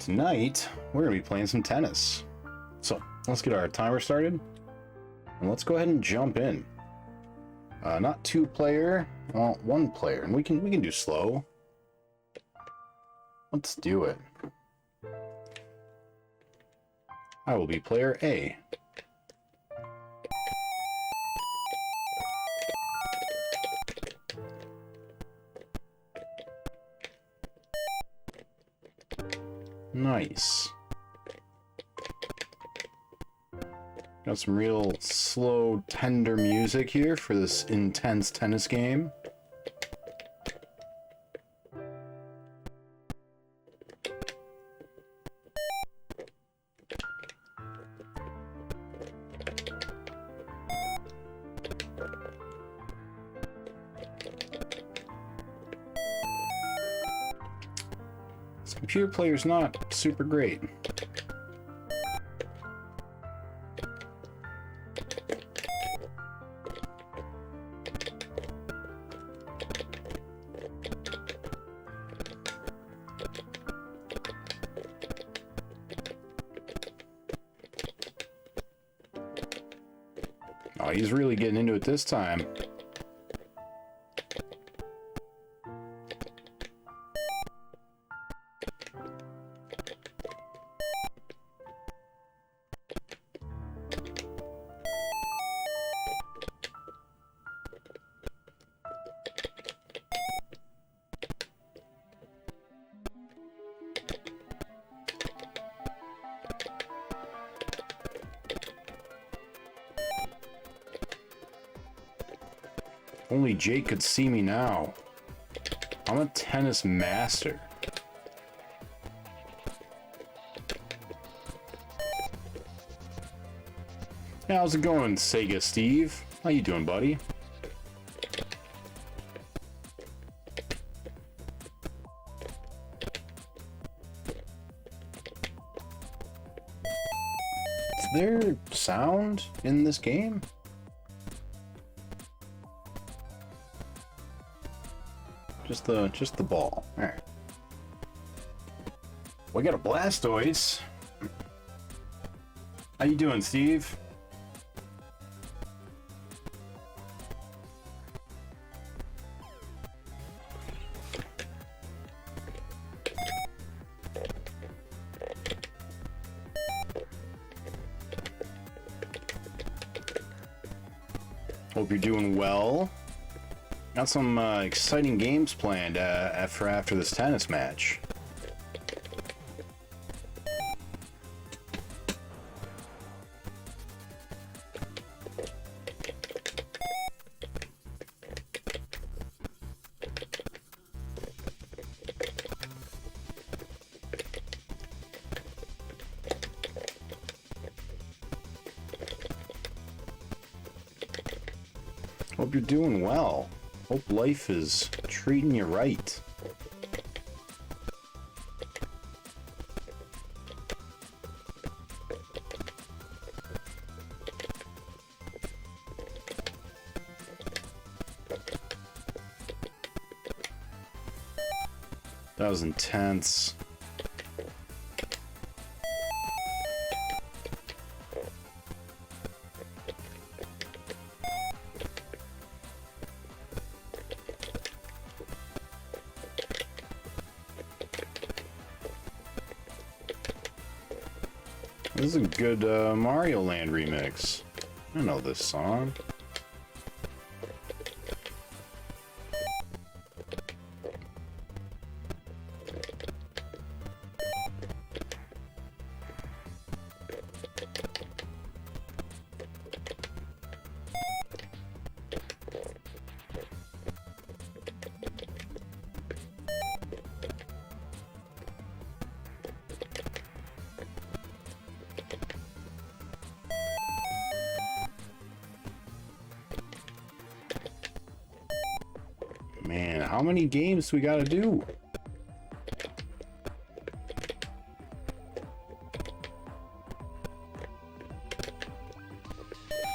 Tonight, we're going to be playing some tennis. So, let's get our timer started. And let's go ahead and jump in. Not two player, well, one player. And we can do slow. Let's do it. I will be player A. Nice. Got some real slow, tender music here for this intense tennis game. This computer player's not super great. Oh, he's really getting into it this time. Only Jake could see me now. I'm a tennis master. Hey, how's it going, Sega Steve? How you doing, buddy? Is there sound in this game? Just the ball. All right. We got a Blastoise. How you doing, Steve? Hope you're doing well. Got some exciting games planned after this tennis match. Hope you're doing well. Hope life is treating you right. That was intense. This is a good Mario Land remix. I know this song. Man, how many games do we gotta do?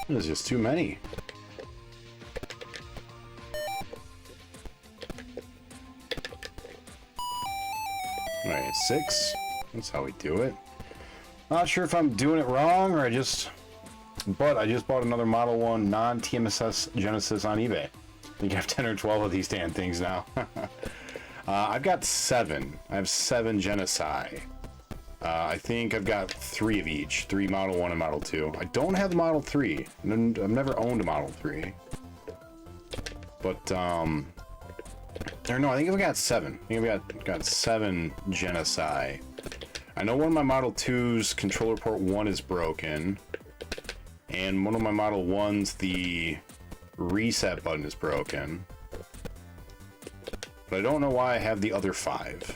There's just too many. Alright, 6. That's how we do it. Not sure if I'm doing it wrong or I just bought another Model 1 non-TMSS Genesis on eBay. I think I have 10 or 12 of these damn things now. I've got 7. I have 7 Genesi. I think I've got 3 of each. 3 Model 1 and Model 2. I don't have the Model 3. I've never owned a Model 3. But, or no, I think I've got 7. I think I've got 7 Genesi. I know one of my Model 2's controller port 1 is broken. And one of my Model 1's, the reset button is broken. But I don't know why I have the other 5.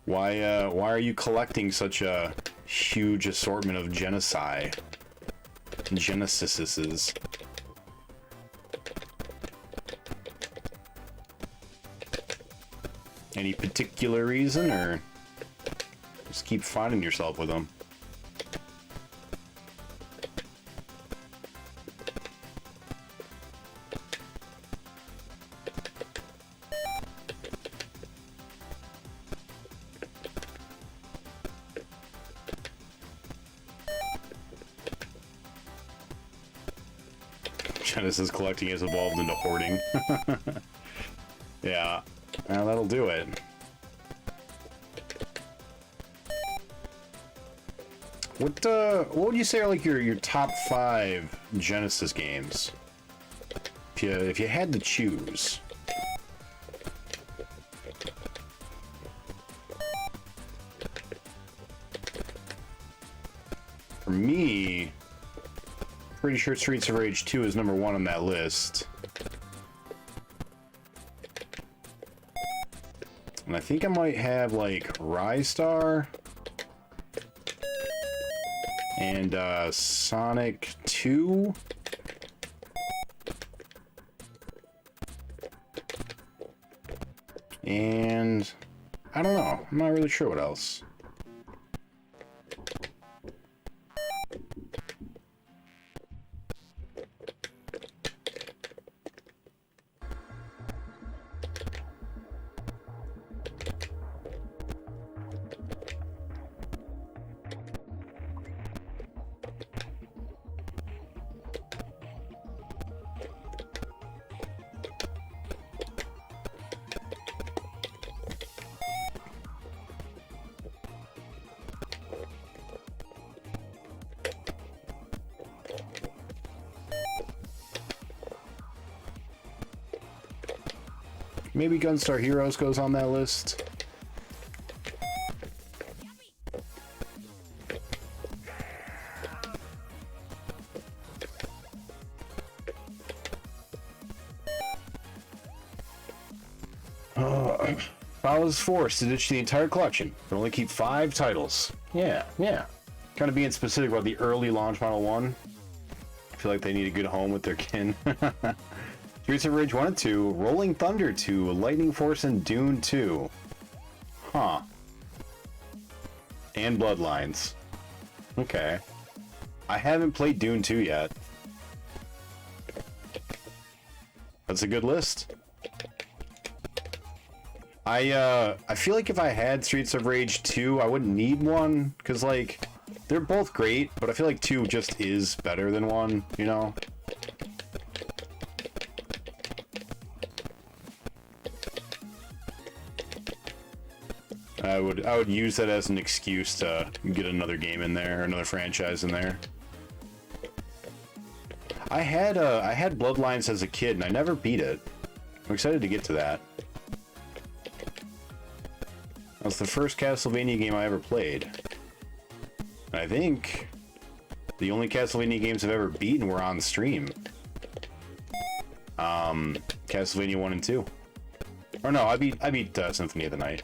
Why are you collecting such a huge assortment of Genesi? Genesises. Any particular reason, or just keep finding yourself with them? Genesis collecting has evolved into hoarding. Yeah, that'll do it. What would you say are like your top 5 Genesis games? If you had to choose. For me, pretty sure Streets of Rage 2 is number 1 on that list. And I think I might have like Rystar and Sonic 2. And I don't know. I'm not really sure what else. Maybe Gunstar Heroes goes on that list. I was forced to ditch the entire collection, but only keep 5 titles. Yeah. Kind of being specific about the early launch Model 1. I feel like they need a good home with their kin. Streets of Rage 1 and 2, Rolling Thunder 2, Lightning Force, and Dune 2. Huh. And Bloodlines. Okay. I haven't played Dune 2 yet. That's a good list. I feel like if I had Streets of Rage 2, I wouldn't need 1, because, like, they're both great, but I feel like 2 just is better than 1, you know? I would use that as an excuse to get another game in there, or another franchise in there. I had Bloodlines as a kid, and I never beat it. I'm excited to get to that. That was the first Castlevania game I ever played. And I think the only Castlevania games I've ever beaten were on stream. Castlevania 1 and 2. Or no, I beat Symphony of the Night.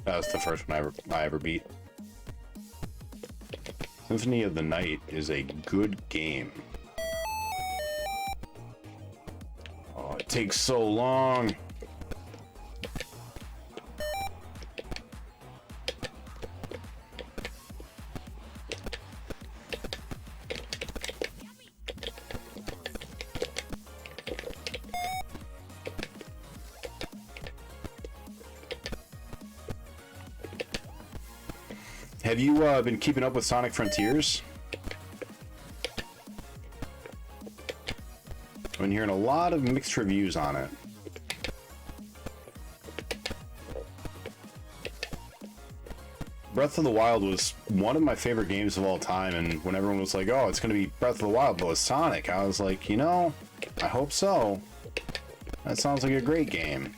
That was the first one I ever beat. Symphony of the Night is a good game. Oh, it takes so long. Have you been keeping up with Sonic Frontiers? I've been hearing a lot of mixed reviews on it. Breath of the Wild was one of my favorite games of all time, and when everyone was like, oh, it's going to be Breath of the Wild, but with Sonic, I was like, you know, I hope so. That sounds like a great game.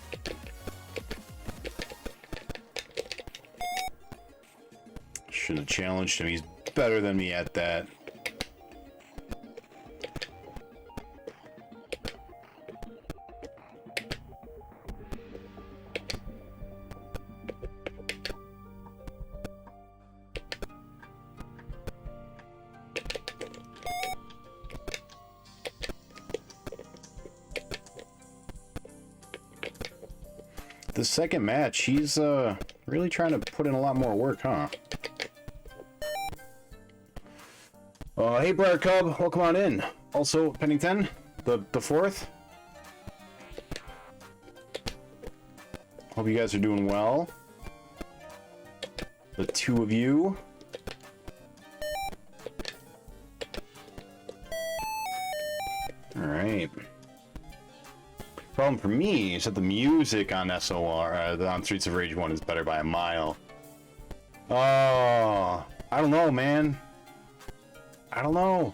Should have challenged him. He's better than me at that. The second match, he's really trying to put in a lot more work, huh? Hey, Briar Cub, welcome on in. Also, Pennington, the fourth. Hope you guys are doing well. The two of you. All right. Problem for me is that the music on SOR, on Streets of Rage 1 is better by a mile. Oh, I don't know, man. I don't know.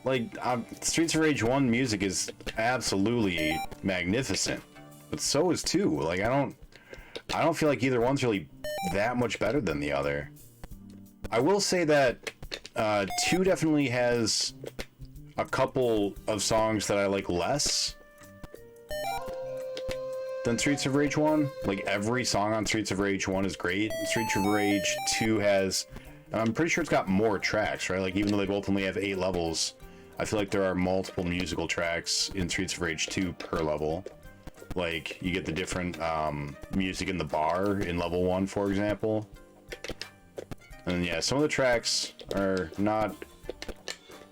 Like, Streets of Rage 1 music is absolutely magnificent, but so is 2. Like, I don't feel like either one's really that much better than the other. I will say that 2 definitely has a couple of songs that I like less than Streets of Rage 1. Like, every song on Streets of Rage 1 is great. Streets of Rage 2 has, I'm pretty sure it's got more tracks, right? Like, even though they both only have 8 levels, I feel like there are multiple musical tracks in Streets of Rage 2 per level. Like, you get the different music in the bar in level 1, for example. And yeah, some of the tracks are not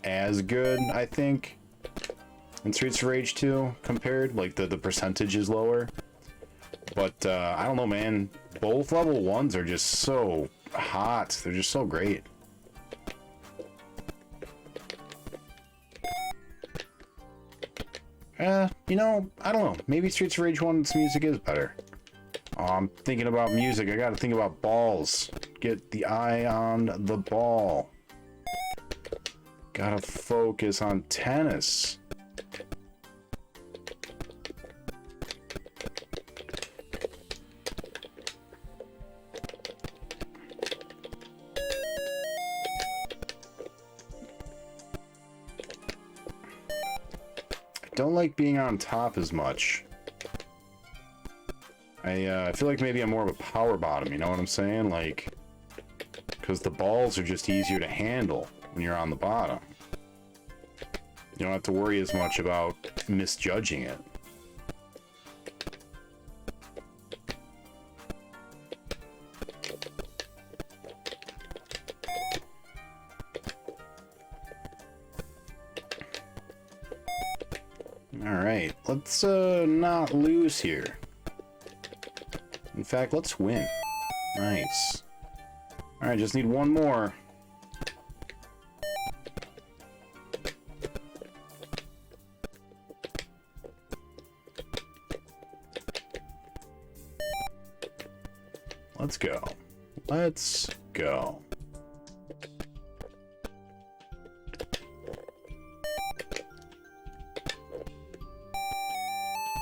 as good, I think, in Streets of Rage 2 compared. Like, the percentage is lower. But, I don't know, man. Both level 1s are just so hot. They're just so great. You know, I don't know. Maybe Streets of Rage 1's music is better. Oh, I'm thinking about music. I gotta think about balls. Get the eye on the ball. Gotta focus on tennis. Don't like being on top as much. I feel like maybe I'm more of a power bottom, you know what I'm saying? Like, because the balls are just easier to handle when you're on the bottom. You don't have to worry as much about misjudging it. Alright, let's not lose here. In fact, let's win. Nice. Alright, just need one more. Let's go. Let's go.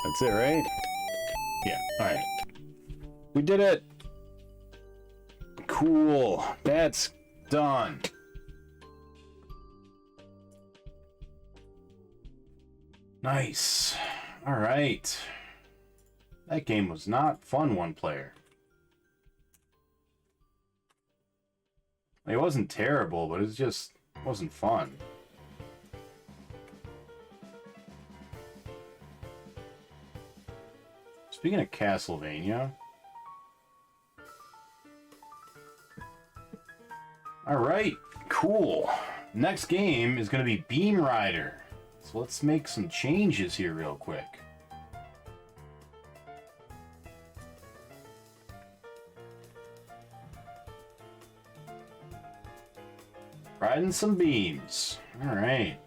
That's it, right? Yeah, alright. We did it! Cool. That's done. Nice. Alright. That game was not fun, one player. It wasn't terrible, but it just wasn't fun. Speaking of Castlevania... Alright, cool. Next game is going to be Beam Rider. So let's make some changes here real quick. Riding some beams. All right.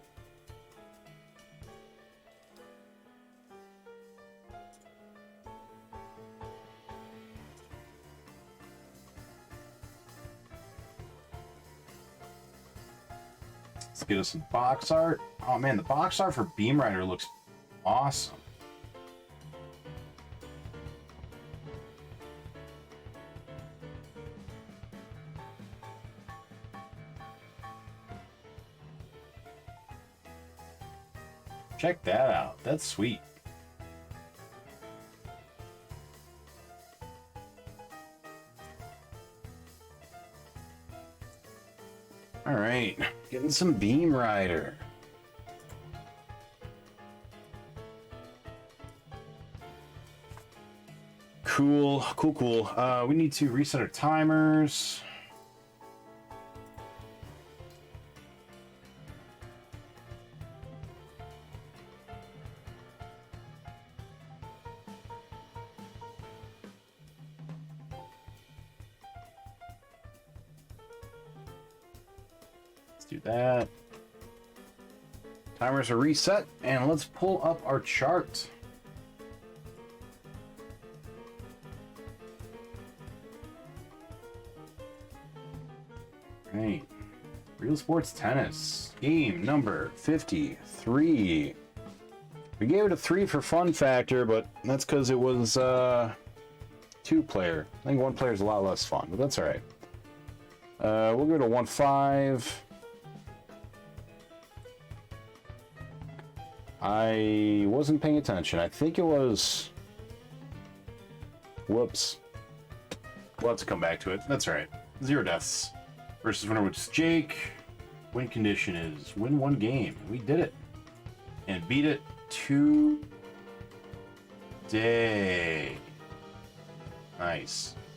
Let's get us some box art. Oh man, the box art for Beam Rider looks awesome. Check that out. That's sweet. All right, getting some Beam Rider. Cool. We need to reset our timers. Do that. Timers are reset, and let's pull up our chart. Right. Realsports Tennis. Game number 53. We gave it a 3 for fun factor, but that's because it was 2-player. I think 1 player is a lot less fun, but that's alright. We'll go to 1-5. I wasn't paying attention. I think it was... Whoops. We'll have to come back to it. That's alright. 0 deaths. Versus winner, which is Jake. Win condition is win 1 game. We did it. And beat it today. Nice.